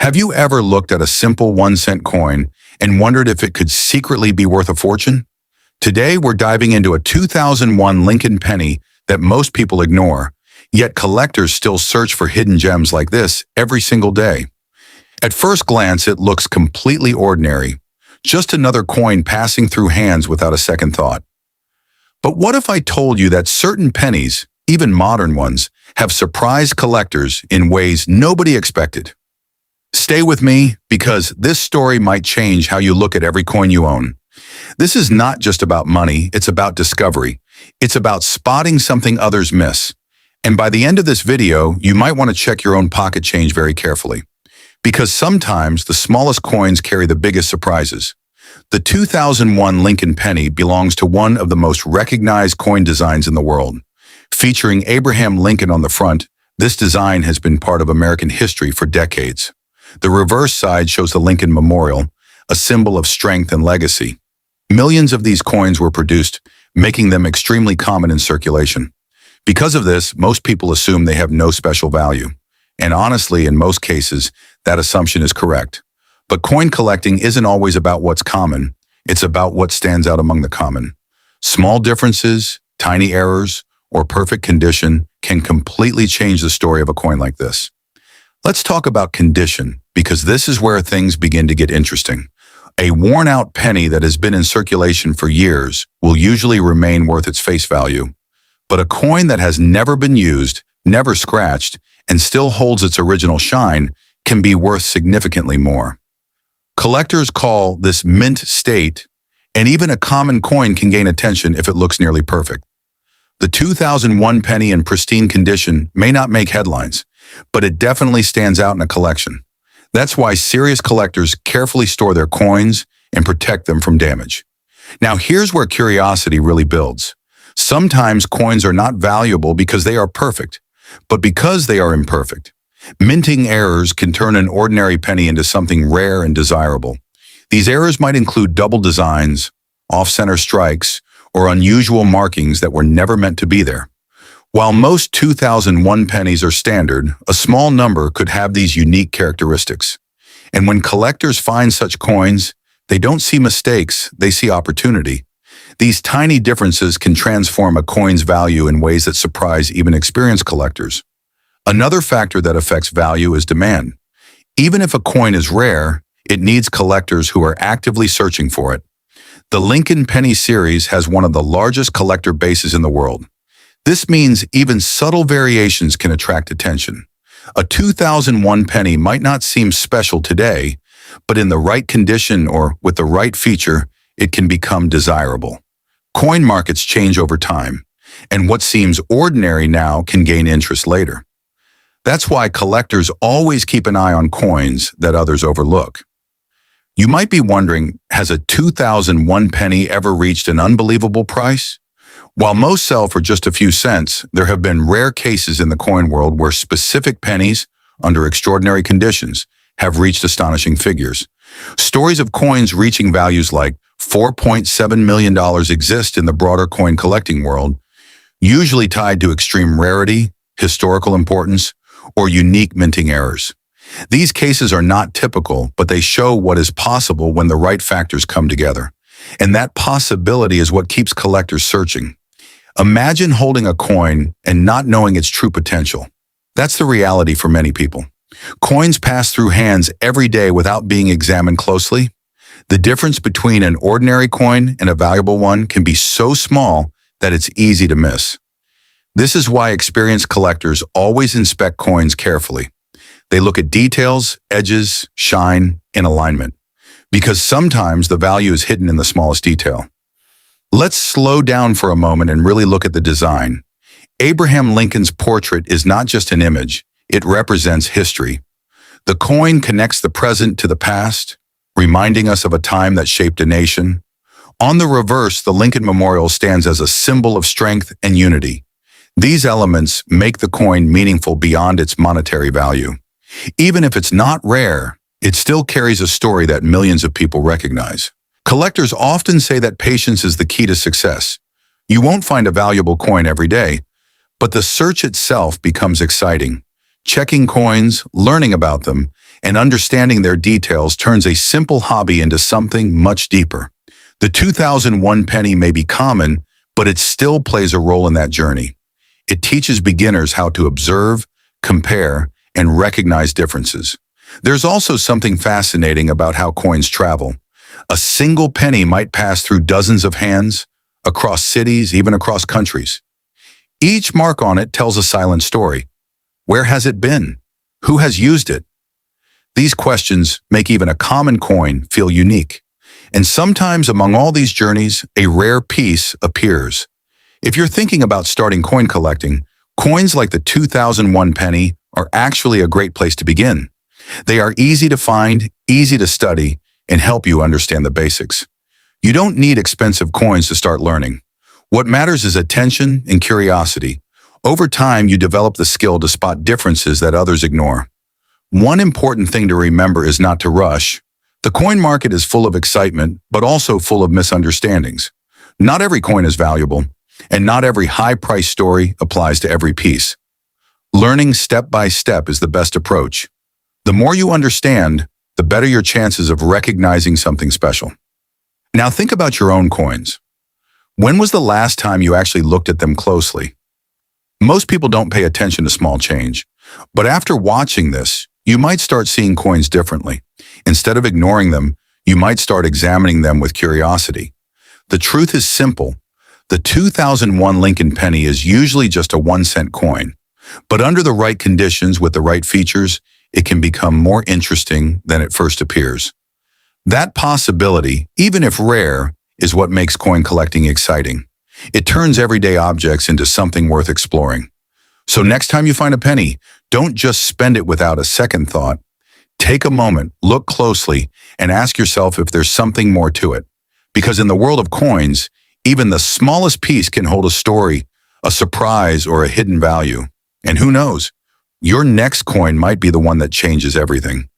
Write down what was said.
Have you ever looked at a simple 1-cent coin and wondered if it could secretly be worth a fortune? Today, we're diving into a 2001 Lincoln penny that most people ignore, yet collectors still search for hidden gems like this every single day. At first glance, it looks completely ordinary, just another coin passing through hands without a second thought. But what if I told you that certain pennies, even modern ones, have surprised collectors in ways nobody expected? Stay with me, because this story might change how you look at every coin you own. This is not just about money, it's about discovery. It's about spotting something others miss. And by the end of this video, you might want to check your own pocket change very carefully. Because sometimes the smallest coins carry the biggest surprises. The 2001 Lincoln penny belongs to one of the most recognized coin designs in the world. Featuring Abraham Lincoln on the front, this design has been part of American history for decades. The reverse side shows the Lincoln Memorial, a symbol of strength and legacy. Millions of these coins were produced, making them extremely common in circulation. Because of this, most people assume they have no special value. And honestly, in most cases, that assumption is correct. But coin collecting isn't always about what's common. It's about what stands out among the common. Small differences, tiny errors, or perfect condition can completely change the story of a coin like this. Let's talk about condition, because this is where things begin to get interesting. A worn-out penny that has been in circulation for years will usually remain worth its face value. But a coin that has never been used, never scratched, and still holds its original shine can be worth significantly more. Collectors call this mint state, and even a common coin can gain attention if it looks nearly perfect. The 2001 penny in pristine condition may not make headlines, but it definitely stands out in a collection. That's why serious collectors carefully store their coins and protect them from damage. Now, here's where curiosity really builds. Sometimes coins are not valuable because they are perfect, but because they are imperfect. Minting errors can turn an ordinary penny into something rare and desirable. These errors might include double designs, off-center strikes, or unusual markings that were never meant to be there. While most 2001 pennies are standard, a small number could have these unique characteristics. And when collectors find such coins, they don't see mistakes, they see opportunity. These tiny differences can transform a coin's value in ways that surprise even experienced collectors. Another factor that affects value is demand. Even if a coin is rare, it needs collectors who are actively searching for it. The Lincoln Penny series has one of the largest collector bases in the world. This means even subtle variations can attract attention. A 2001 penny might not seem special today, but in the right condition or with the right feature, it can become desirable. Coin markets change over time, and what seems ordinary now can gain interest later. That's why collectors always keep an eye on coins that others overlook. You might be wondering, has a 2001 penny ever reached an unbelievable price? While most sell for just a few cents, there have been rare cases in the coin world where specific pennies, under extraordinary conditions, have reached astonishing figures. Stories of coins reaching values like $4.7 million exist in the broader coin collecting world, usually tied to extreme rarity, historical importance, or unique minting errors. These cases are not typical, but they show what is possible when the right factors come together. And that possibility is what keeps collectors searching. Imagine holding a coin and not knowing its true potential. That's the reality for many people. Coins pass through hands every day without being examined closely. The difference between an ordinary coin and a valuable one can be so small that it's easy to miss. This is why experienced collectors always inspect coins carefully. They look at details, edges, shine, and alignment, because sometimes the value is hidden in the smallest detail. Let's slow down for a moment and really look at the design. Abraham Lincoln's portrait is not just an image, it represents history. The coin connects the present to the past, reminding us of a time that shaped a nation. On the reverse, the Lincoln Memorial stands as a symbol of strength and unity. These elements make the coin meaningful beyond its monetary value. Even if it's not rare, it still carries a story that millions of people recognize. Collectors often say that patience is the key to success. You won't find a valuable coin every day, but the search itself becomes exciting. Checking coins, learning about them, and understanding their details turns a simple hobby into something much deeper. The 2001 penny may be common, but it still plays a role in that journey. It teaches beginners how to observe, compare, and recognize differences. There's also something fascinating about how coins travel. A single penny might pass through dozens of hands, across cities, even across countries. Each mark on it tells a silent story. Where has it been? Who has used it? These questions make even a common coin feel unique. And sometimes among all these journeys, a rare piece appears. If you're thinking about starting coin collecting, coins like the 2001 penny are actually a great place to begin. They are easy to find, easy to study, and help you understand the basics. You don't need expensive coins to start learning. What matters is attention and curiosity. Over time, you develop the skill to spot differences that others ignore. One important thing to remember is not to rush. The coin market is full of excitement, but also full of misunderstandings. Not every coin is valuable, and not every high-priced story applies to every piece. Learning step by step is the best approach. The more you understand, the better your chances of recognizing something special. Now think about your own coins. When was the last time you actually looked at them closely? Most people don't pay attention to small change, but after watching this, you might start seeing coins differently. Instead of ignoring them, you might start examining them with curiosity. The truth is simple. The 2001 Lincoln penny is usually just a 1-cent coin, but under the right conditions with the right features, it can become more interesting than it first appears. That possibility, even if rare, is what makes coin collecting exciting. It turns everyday objects into something worth exploring. So next time you find a penny, don't just spend it without a second thought. Take a moment, look closely, and ask yourself if there's something more to it. Because in the world of coins, even the smallest piece can hold a story, a surprise, or a hidden value. And who knows, your next coin might be the one that changes everything.